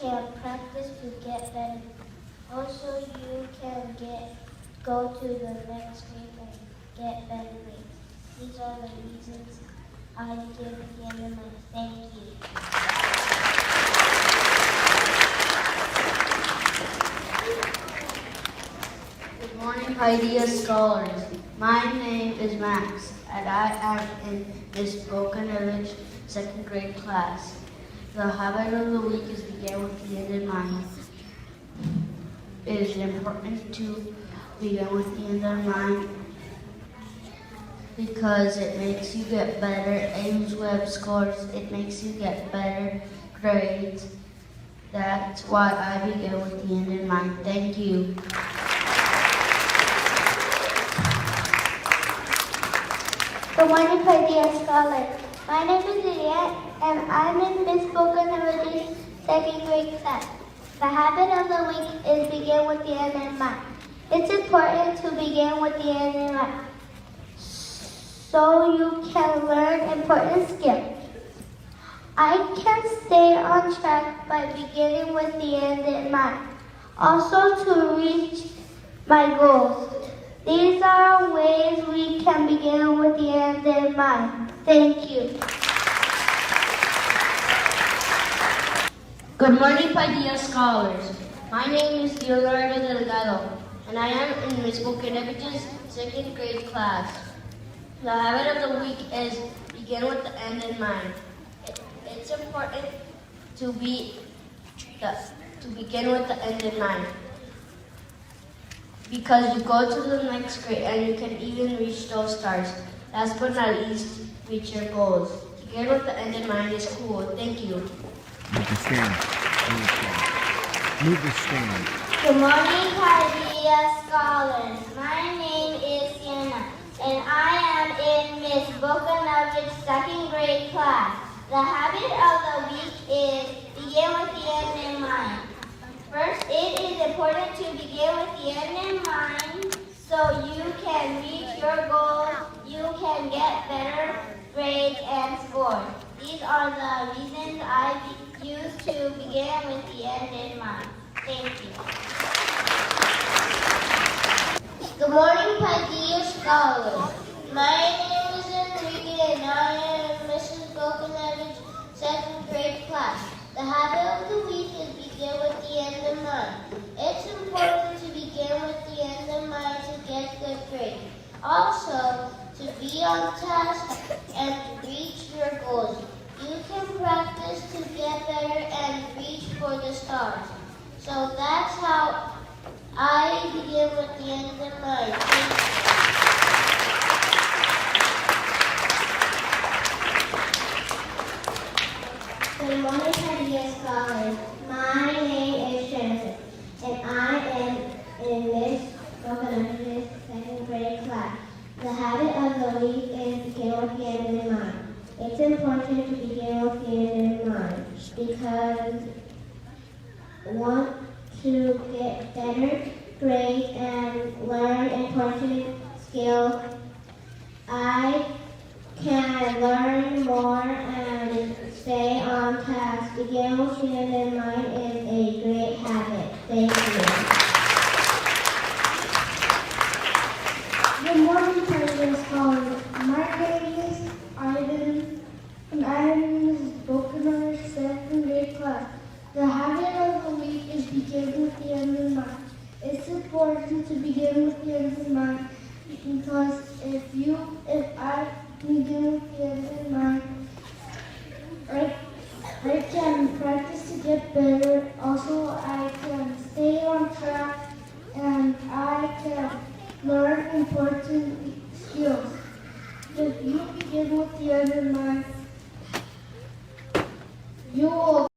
can practice to get better. Also, you can go to the next grade and get better grades. These are the reasons I give the end of my thank you. Good morning, Paideia scholars. My name is Max, and I am in Miss Bokanovic's second grade class. The habit of the week is begin with the end in mind. It is important to begin with the end in mind because it makes you get better Ames Web scores. It makes you get better grades. That's why I begin with the end in mind. Thank you. Good morning, Paideia scholars. My name is Juliet, and I'm in Miss Bokanovic's second grade class. The habit of the week is begin with the end in mind. It's important to begin with the end in mind so you can learn important skills. I can stay on track by beginning with the end in mind. Also to reach my goals. These are ways we can begin with the end in mind. Thank you. Good morning, Paideia scholars. My name is Leonardo Delgado, and I am in Ms. Bokanovic's second grade class. The habit of the week is begin with the end in mind. It's important to begin with the end in mind because you go to the next grade and you can even reach those stars. Last but not least, reach your goals. Begin with the end in mind is cool. Thank you. Move the stand. Move the stand. Good morning, Paideia scholars. My name is Sienna, and I am in Miss Bokanovic's second grade class. The habit of the week is begin with the end in mind. First, it is important to begin with the end in mind so you can reach your goals, you can get better grades and scores. These are the reasons I use to begin with the end in mind. Thank you. Good morning, Paideia scholars. My name is Enrique and I am in Mrs. Bokanovic's second grade class. The habit of the week is begin with the end in mind. It's important to begin with the end in mind to get good grades. Also, to be on task and to reach your goals. You can practice to get better and reach for the stars. So that's how I begin with the end in mind. Good morning, Paideia scholars. My name is Jennifer, and I am in Miss Bokanovic's second grade class. The habit of the week is begin with the end in mind. It's important to begin with the end in mind because we want to get better grades and learn important skills. I can learn more and stay on task. Begin with the end in mind is a great habit. Thank you. Good morning, Paideia scholars. My name is Ivan, and I am in Ms. Bokanovic's second grade class. The habit of the week is begin with the end in mind. It's important to begin with the end in mind because if I begin with the end in mind, I can practice to get better. Also, I can stay on track and I can learn important skills. If you begin with the end in mind, you will